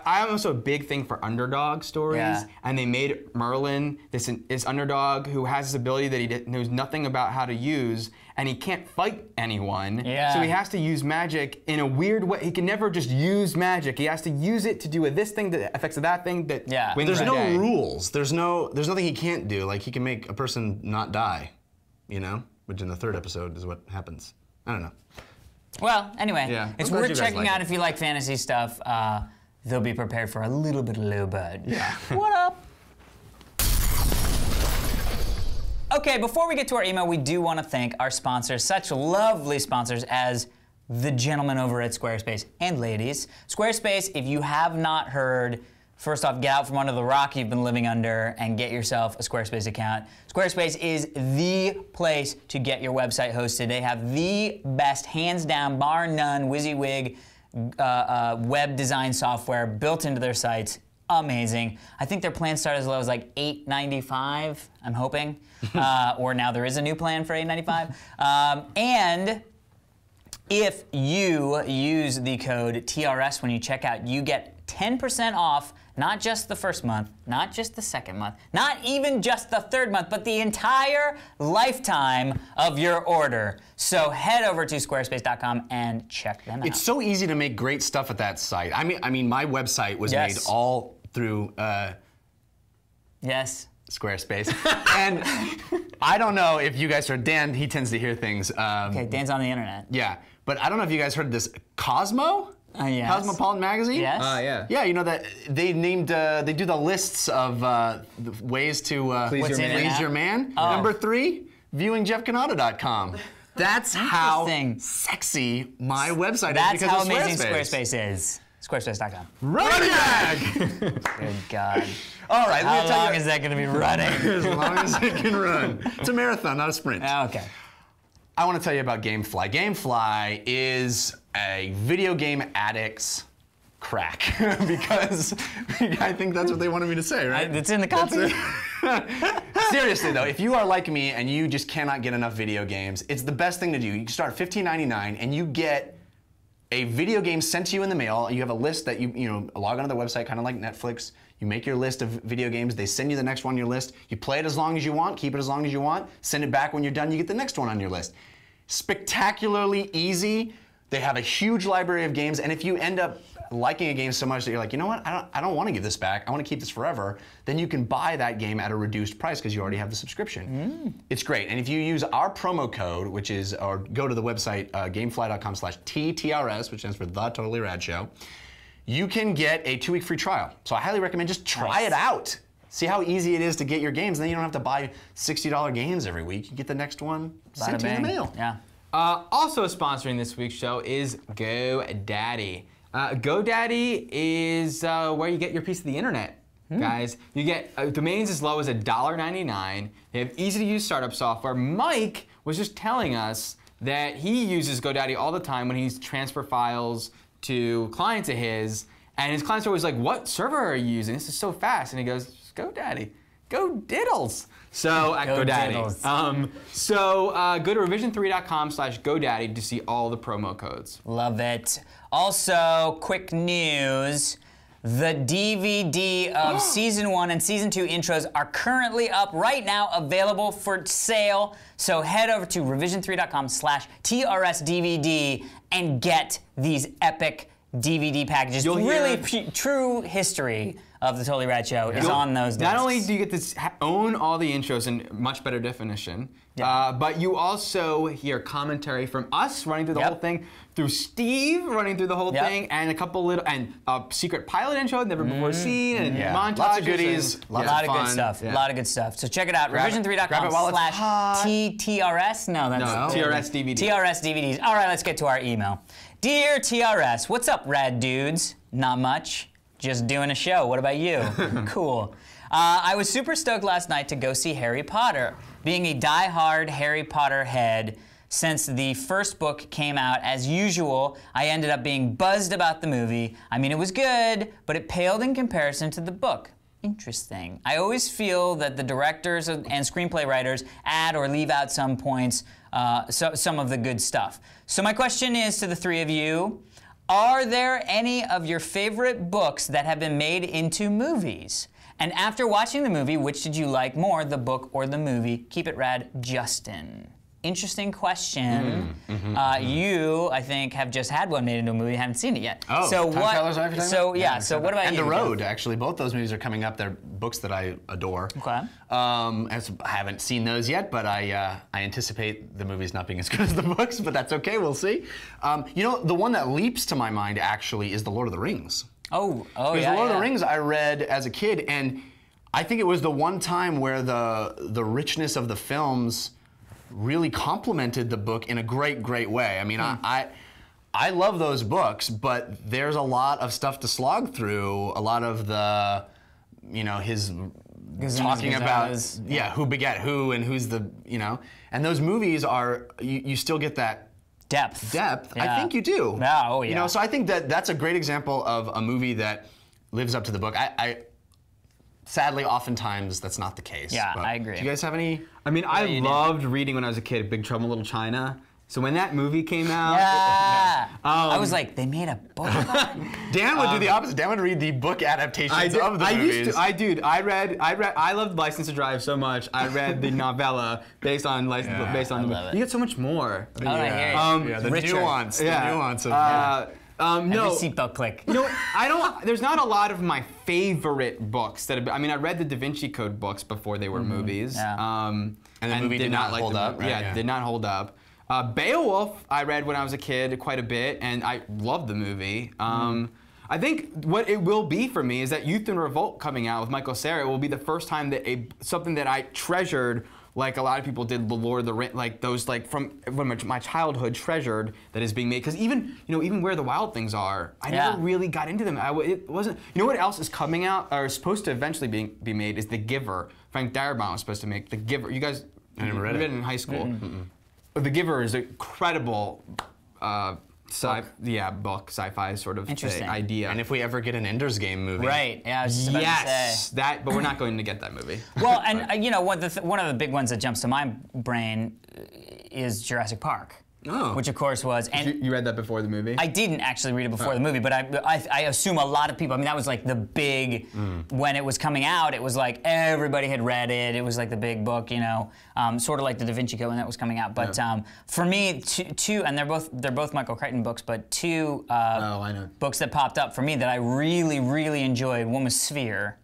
I'm also a big thing for underdog stories. Yeah. And they made Merlin this underdog who has this ability that he knows nothing about how to use, and he can't fight anyone. Yeah. So he has to use magic in a weird way. He can never just use magic. He has to use it to do this thing that affects that thing that wins There's the no day. rules. There's nothing he can't do. Like, he can make a person not die, you know? Which in the 3rd episode is what happens. I don't know. Well, anyway, it's I'm glad worth you guys checking like out it. if you like fantasy stuff. They'll be prepared for a little bit of low bud. Yeah. What up? Okay, before we get to our email, we do want to thank our sponsors, such lovely sponsors as the gentlemen over at Squarespace and ladies. Squarespace, if you have not heard, first off, get out from under the rock you've been living under and get yourself a Squarespace account. Squarespace is the place to get your website hosted. They have the best, hands down, bar none, WYSIWYG web design software built into their sites. Amazing. I think their plans start as low as like $8.95, I'm hoping. Or now there is a new plan for $8.95. And if you use the code TRS when you check out, you get 10% off. Not just the first month, not just the second month, not even just the 3rd month, but the entire lifetime of your order. So head over to squarespace.com and check them out. It's so easy to make great stuff at that site. I mean, my website was made all through Squarespace. And I don't know if you guys heard, Dan, he tends to hear things. Okay, Dan's on the internet. Yeah, but I don't know if you guys heard this. Cosmo? Yes. Cosmopolitan magazine? Yes. Yeah. Yeah, you know that they named, they do the lists of ways to please your man. Oh. Number 3, viewingjeffcanada.com. That's how Interesting. sexy my website That's is because how of amazing Squarespace. Squarespace is. Squarespace.com. Running back! Good God. All right, How let me tell long you. is that going to be running? As long as it can run. It's a marathon, not a sprint. Okay. I want to tell you about GameFly. GameFly is a video game addict's crack, because I think that's what they wanted me to say, right? It's in the copy. Seriously though, if you are like me and you just cannot get enough video games, it's the best thing to do. You can start $15.99 and you get a video game sent to you in the mail. You have a list that you log onto the website, kind of like Netflix. You make your list of video games. They send you the next one on your list. You play it as long as you want, keep it as long as you want, send it back when you're done, you get the next one on your list. Spectacularly easy. They have a huge library of games, and if you end up liking a game so much that you're like, you know what, I don't want to give this back, I want to keep this forever, then you can buy that game at a reduced price because you already have the subscription. It's great, and if you use our promo code, which is, or go to the website, gamefly.com/TTRS, which stands for The Totally Rad Show, you can get a 2-week free trial. So I highly recommend just try it out. See how easy it is to get your games, and then you don't have to buy $60 games every week. You get the next one sent to you in the mail. Yeah. Also sponsoring this week's show is GoDaddy. GoDaddy is where you get your piece of the internet, guys. You get domains as low as $1.99. They have easy-to-use startup software. Mike was just telling us that he uses GoDaddy all the time when he's transfer files to clients of his, and his clients are always like, what server are you using? This is so fast. And he goes, just GoDaddy. Go diddles. So at Go GoDaddy. diddles. Go to revision3.com/GoDaddy to see all the promo codes. Love it. Also, quick news. The DVD of Season 1 and Season 2 intros are currently up right now, available for sale. So head over to revision3.com/TRSDVD and get these epic DVD packages. You'll really hear- true history of the Totally Rad Show is on those discs. Not only do you get to own all the intros in much better definition, but you also hear commentary from us running through the whole thing, through Steve running through the whole thing, and a couple little a secret pilot intro never before seen, and montages. Lots of goodies, a lot of good stuff. A lot of good stuff. So check it out. Revision3.com/TTRS. No, that's TRS DVD. TRS DVDs. All right, let's get to our email. Dear TRS, what's up, rad dudes? Not much. Just doing a show. What about you? Cool. I was super stoked last night to go see Harry Potter. Being a die-hard Harry Potter head, since the first book came out, as usual, I ended up being buzzed about the movie. I mean, it was good, but it paled in comparison to the book. Interesting. I always feel that the directors and screenplay writers add or leave out some points, some of the good stuff. So my question is to the three of you, are there any of your favorite books that have been made into movies? And after watching the movie, which did you like more, the book or the movie? Keep it rad, Justin. Interesting question. You, I think, have just had one made into a movie. Haven't seen it yet. Oh, so Time what? Travelers and everything? So yeah. So what about and you? The Road, actually, both those movies are coming up. They're books that I adore. Okay. I haven't seen those yet, but I anticipate the movies not being as good as the books. But that's okay. We'll see. You know, the one that leaps to my mind actually is The Lord of the Rings. Oh, Because yeah. The Lord of the Rings I read as a kid, and I think it was the one time where the richness of the films really complemented the book in a great way. I mean, I love those books, but there's a lot of stuff to slog through. A lot of the, you know, his talking about who begat who and who's the, you know, and those movies are you still get that depth. Yeah. I think you do. Yeah, oh yeah. You know, so I think that's a great example of a movie that lives up to the book. Sadly, oftentimes that's not the case. Yeah, I agree. Do you guys have any? I mean, I loved reading when I was a kid, Big Trouble in Little China. So when that movie came out, I was like, they made a book about it? Dan would do the opposite. Dan would read the book adaptations of the movies. I loved License to Drive so much. I read the novella based on the movie. You get so much more. Oh, I hear you. The nuance. The nuance of Every seatbelt click. You know, there's not a lot of my favorite books that I read the Da Vinci Code books before they were movies. Yeah. And the movie did not hold up. Right? Did not hold up. Beowulf I read when I was a kid quite a bit, and I loved the movie. I think what it will be for me is that Youth in Revolt coming out with Michael Cera will be the first time that something that I treasured, like a lot of people did, the Lord of the Rings, like those, like from when my childhood treasured, that is being made. Because even Where the Wild Things Are, I never really got into them. It wasn't. You know what else is coming out or is supposed to eventually be made is The Giver. Frank Darabont was supposed to make The Giver. You guys, I never read it. it In high school. The Giver is an incredible sci-fi sort of idea. And if we ever get an Ender's Game movie. Right, yeah, I was just about to say. But we're not going to get that movie. Well, and you know, one of the big ones that jumps to my brain is Jurassic Park. Oh. Which of course was, and you read that before the movie? I didn't actually read it before the movie, but I assume a lot of people. I mean, that was like the big when it was coming out. It was like everybody had read it. It was like the big book, you know, sort of like the Da Vinci Code when that was coming out. But for me, two, and they're both Michael Crichton books, but two books that popped up for me that I really enjoyed. One was Sphere,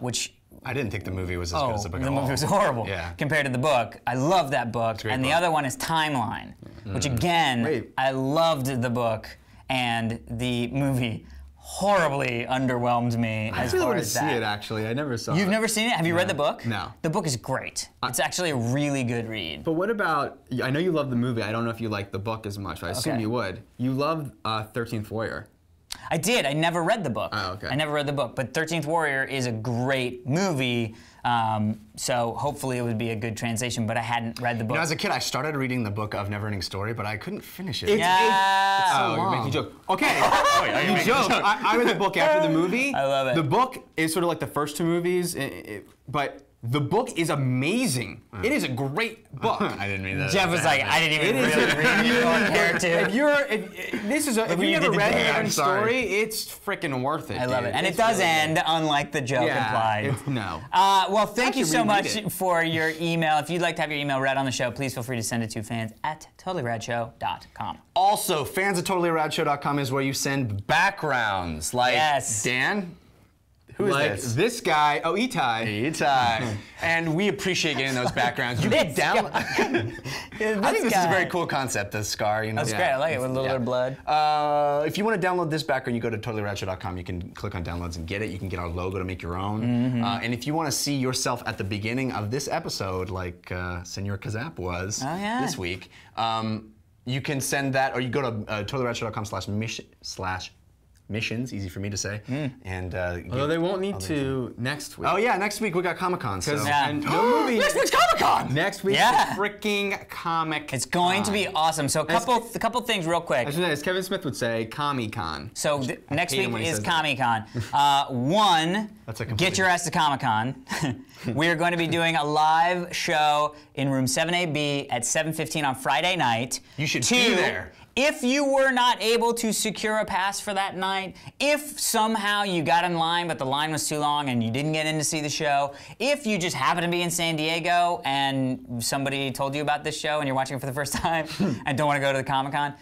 which. I didn't think the movie was as good as the book at all. The movie was horrible compared to the book. I love that book. And the other one is Timeline, which again, I loved the book, and the movie horribly underwhelmed me as far as that. I really want to see it, actually. I never saw it. You've never seen it? Have you read the book? No. The book is great. It's actually a really good read. But what about, I know you love the movie. I don't know if you like the book as much. I assume you would. You love 13th Warrior. I did. I never read the book. Oh, okay. I never read the book. But 13th Warrior is a great movie, so hopefully it would be a good translation, but I hadn't read the book. You know, as a kid, I started reading the book of Neverending Story, but I couldn't finish it. It's so you're making a joke. Okay, you joke. I read the book after the movie. I love it. The book is sort of like the first two movies, but The book is amazing. It is a great book. I didn't mean that. Jeff was like, I didn't even really read your character. If you've never read the story, it's freaking worth it. I love dude. it. And It's it does really end, good. unlike the joke implied. No. Well, thank you Actually, so reread much it. for your email. If you'd like to have your email read on the show, please feel free to send it to fans@totallyradshow.com. Also, fans@totallyradshow.com is where you send backgrounds. Like, Yes. Dan? Who is Like this? this guy, Itai. Itai. And we appreciate getting those backgrounds. You can download. I think this is a very cool concept, the scar. You know? That's great. I like it with a little bit of blood. If you want to download this background, you go to totallyradshow.com. You can click on downloads and get it. You can get our logo to make your own. And if you want to see yourself at the beginning of this episode, like Senor Kazap was this week, you can send that, or you go to totallyradshow.com/missions, easy for me to say. And Although they won't need to next week. oh yeah, next week we got Comic-Con. So. And no movie. Next week's Comic-Con! Next week's Yeah. freaking comic. It's going to be awesome. So a couple things real quick. As Kevin Smith would say, Comic-Con. So next hate week him when he is says that. Comic-Con. One, That's a complete- get your ass to Comic-Con. We are going to be doing a live show in room 7AB at 7:15 on Friday night. You should Two, be there. If you were not able to secure a pass for that night, if somehow you got in line but the line was too long and you didn't get in to see the show, if you just happen to be in San Diego and somebody told you about this show and you're watching it for the first time and don't want to go to the Comic-Con,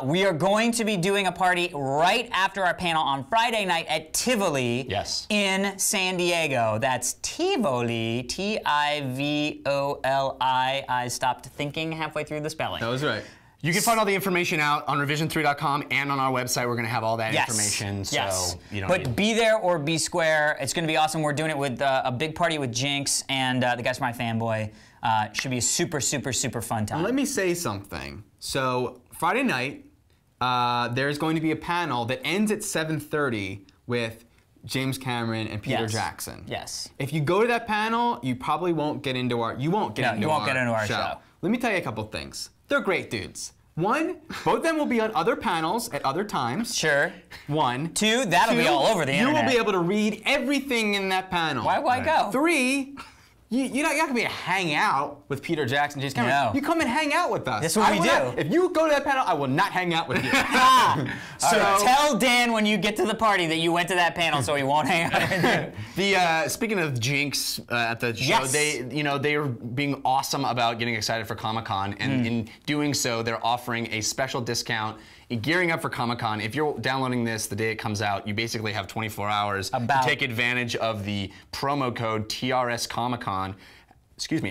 we are going to be doing a party right after our panel on Friday night at Tivoli in San Diego. That's Tivoli, Tivoli. I stopped thinking halfway through the spelling. That was right. You can find all the information out on revision3.com and on our website. We're going to have all that information. So you don't need be there or be square. It's going to be awesome. We're doing it with a big party with Jinx and the guys from My Fanboy. Should be a super, super, super fun time. Let me say something. So Friday night, there's going to be a panel that ends at 7:30 with James Cameron and Peter Jackson. Yes. If you go to that panel, you probably won't get into our. You won't get into our show. Let me tell you a couple things. They're great dudes. One, both of them will be on other panels at other times. Sure. One. Two, that'll be all over the internet. You will be able to read everything in that panel. Why go? Three, you're not going to be able to hang out with Peter Jackson, James Cameron. No. You come and hang out with us. That's what we do. If you go to that panel, I will not hang out with you. So tell Dan when you get to the party that you went to that panel so he won't hang out with you. Speaking of Jinx at the show, they are being awesome about getting excited for Comic-Con, and in doing so, they're offering a special discount. Gearing up for Comic-Con, if you're downloading this the day it comes out, you basically have 24 hours to take advantage of the promo code TRSComicCon.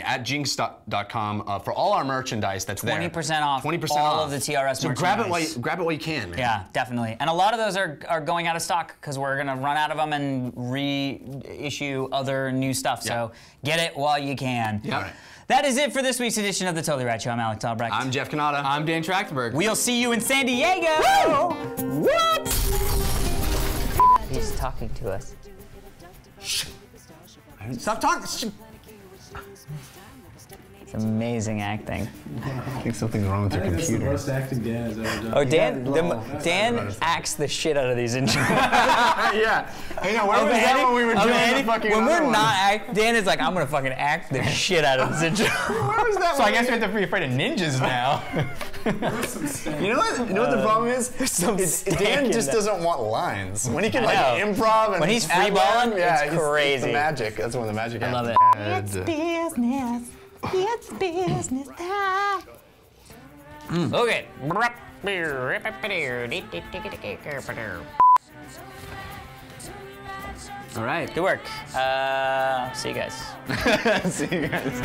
At jinx.com for all our merchandise that's there. 20% off 20% all off. of the TRS so merchandise. grab it while you can, man. Yeah, definitely. And a lot of those are going out of stock because we're going to run out of them and reissue other new stuff. So get it while you can. Yep. All right. That is it for this week's edition of The Totally Rad Show. I'm Alex Albrecht. I'm Jeff Canada. I'm Dan Trachtenberg. We'll see you in San Diego! Woo! What? He's talking to us. Stop talking. It's amazing acting. I think something's wrong with your That's the computer. most acting Dan has ever done. Oh, Dan acts the shit out of these intros. Yeah. I know, where was that when we were doing the fucking when other we're one? not act, Dan is like, I'm gonna fucking act the shit out of this intro. Where was that So I guess we have to be afraid of ninjas now. You know what? You know what the problem is? Dan just doesn't want lines. When he can like improv and when he's ad lib, freeballing, yeah, it's crazy. It's the magic. That's when the magic happens. love it. It's business. It's business time. Okay. All right. Good work. See you guys. See you guys.